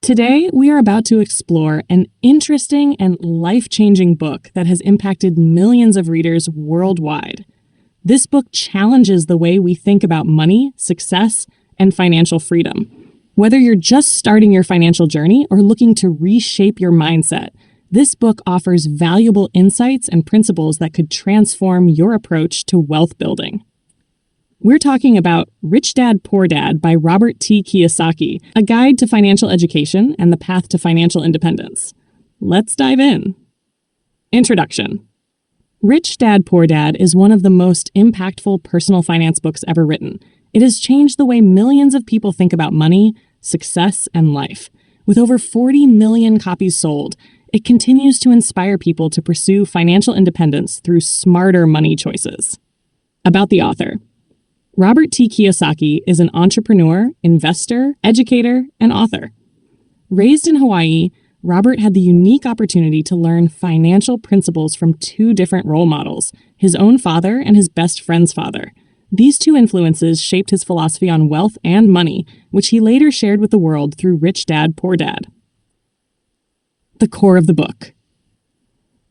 Today, we are about to explore an interesting and life-changing book that has impacted millions of readers worldwide. This book challenges the way we think about money, success, and financial freedom. Whether you're just starting your financial journey or looking to reshape your mindset, this book offers valuable insights and principles that could transform your approach to wealth building. We're talking about Rich Dad, Poor Dad by Robert T. Kiyosaki, a guide to financial education and the path to financial independence. Let's dive in. Introduction. Rich Dad, Poor Dad is one of the most impactful personal finance books ever written. It has changed the way millions of people think about money, success, and life. With over 40 million copies sold, it continues to inspire people to pursue financial independence through smarter money choices. About the author. Robert T. Kiyosaki is an entrepreneur, investor, educator, and author. Raised in Hawaii, Robert had the unique opportunity to learn financial principles from two different role models, his own father and his best friend's father. These two influences shaped his philosophy on wealth and money, which he later shared with the world through Rich Dad, Poor Dad. The core of the book.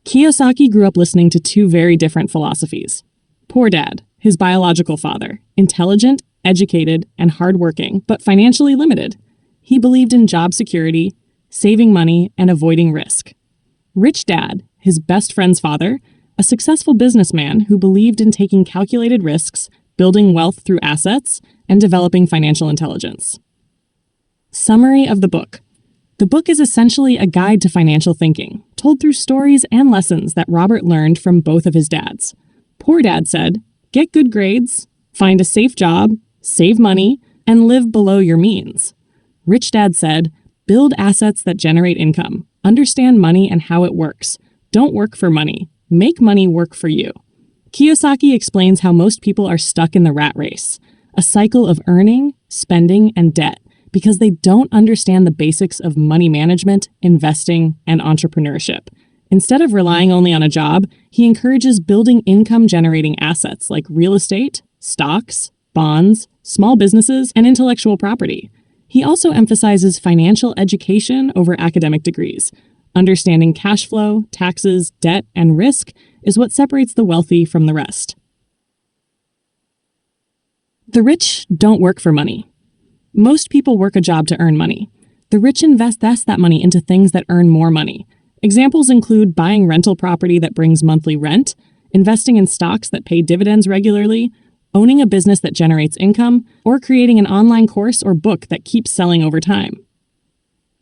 Kiyosaki grew up listening to two very different philosophies. Poor Dad, his biological father, intelligent, educated, and hardworking, but financially limited. He believed in job security, saving money, and avoiding risk. Rich Dad, his best friend's father, a successful businessman who believed in taking calculated risks, building wealth through assets, and developing financial intelligence. Summary of the book. The book is essentially a guide to financial thinking, told through stories and lessons that Robert learned from both of his dads. Poor Dad said, get good grades, find a safe job, save money, and live below your means. Rich Dad said, build assets that generate income, understand money and how it works. Don't work for money. Make money work for you. Kiyosaki explains how most people are stuck in the rat race, a cycle of earning, spending, and debt, because they don't understand the basics of money management, investing, and entrepreneurship. Instead of relying only on a job, he encourages building income-generating assets like real estate, stocks, bonds, small businesses, and intellectual property. He also emphasizes financial education over academic degrees. Understanding cash flow, taxes, debt, and risk is what separates the wealthy from the rest. The rich don't work for money. Most people work a job to earn money. The rich invest that money into things that earn more money. Examples include buying rental property that brings monthly rent, investing in stocks that pay dividends regularly, owning a business that generates income, or creating an online course or book that keeps selling over time.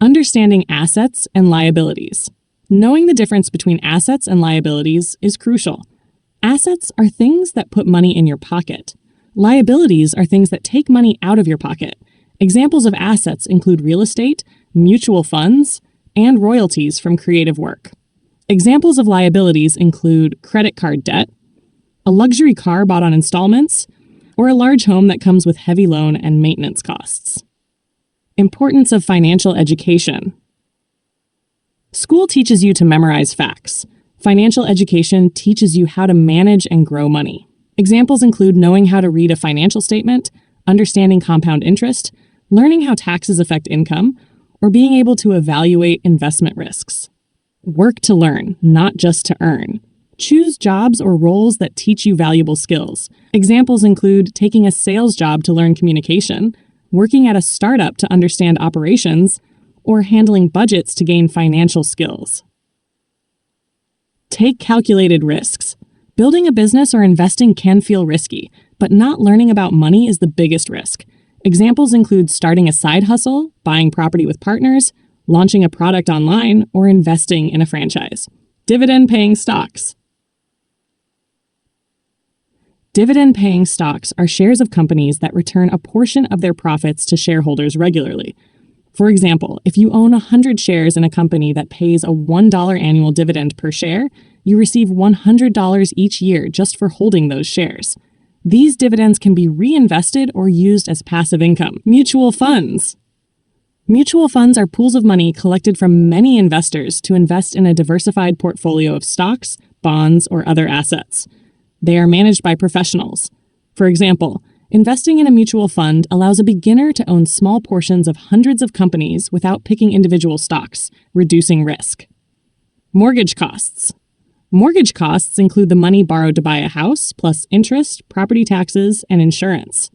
Understanding assets and liabilities. Knowing the difference between assets and liabilities is crucial. Assets are things that put money in your pocket. Liabilities are things that take money out of your pocket. Examples of assets include real estate, mutual funds, and royalties from creative work. Examples of liabilities include credit card debt, a luxury car bought on installments, or a large home that comes with heavy loan and maintenance costs. Importance of financial education. School teaches you to memorize facts. Financial education teaches you how to manage and grow money. Examples include knowing how to read a financial statement, understanding compound interest, learning how taxes affect income, or being able to evaluate investment risks. Work to learn, not just to earn. Choose jobs or roles that teach you valuable skills. Examples include taking a sales job to learn communication, working at a startup to understand operations, or handling budgets to gain financial skills. Take calculated risks. Building a business or investing can feel risky, but not learning about money is the biggest risk. Examples include starting a side hustle, buying property with partners, launching a product online, or investing in a franchise. Dividend-paying stocks. Dividend-paying stocks are shares of companies that return a portion of their profits to shareholders regularly. For example, if you own 100 shares in a company that pays a $1 annual dividend per share, you receive $100 each year just for holding those shares. These dividends can be reinvested or used as passive income. Mutual funds. Mutual funds are pools of money collected from many investors to invest in a diversified portfolio of stocks, bonds, or other assets. They are managed by professionals. For example, Investing in a mutual fund allows a beginner to own small portions of hundreds of companies without picking individual stocks, reducing risk. Mortgage costs. Mortgage costs include the money borrowed to buy a house, plus interest, property taxes, and insurance.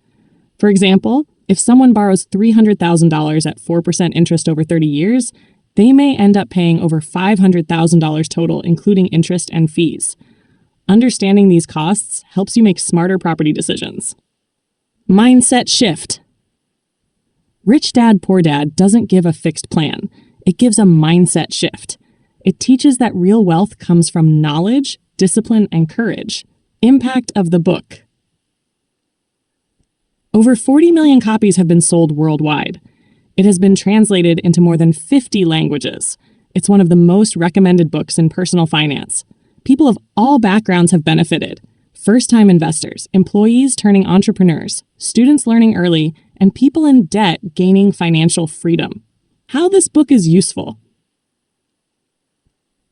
For example, if someone borrows $300,000 at 4% interest over 30 years, they may end up paying over $500,000 total, including interest and fees. Understanding these costs helps you make smarter property decisions. Mindset shift. Rich Dad, Poor Dad doesn't give a fixed plan. It gives a mindset shift. It teaches that real wealth comes from knowledge, discipline, and courage. Impact of the book. Over 40 million copies have been sold worldwide. It has been translated into more than 50 languages. It's one of the most recommended books in personal finance. People of all backgrounds have benefited. First-time investors, employees turning entrepreneurs, students learning early, and people in debt gaining financial freedom. How this book is useful.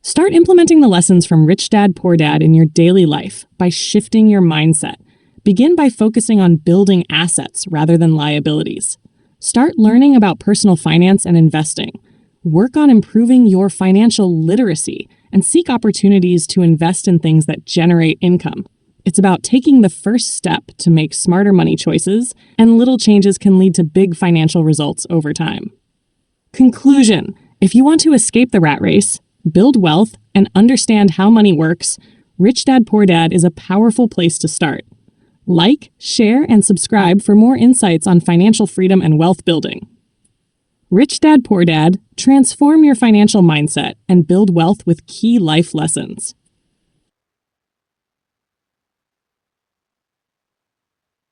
Start implementing the lessons from Rich Dad, Poor Dad in your daily life by shifting your mindset. Begin by focusing on building assets rather than liabilities. Start learning about personal finance and investing. Work on improving your financial literacy and seek opportunities to invest in things that generate income. It's about taking the first step to make smarter money choices, and little changes can lead to big financial results over time. Conclusion: if you want to escape the rat race, build wealth, and understand how money works, Rich Dad, Poor Dad is a powerful place to start. Like, share, and subscribe for more insights on financial freedom and wealth building. Rich Dad, Poor Dad, transform your financial mindset and build wealth with key life lessons.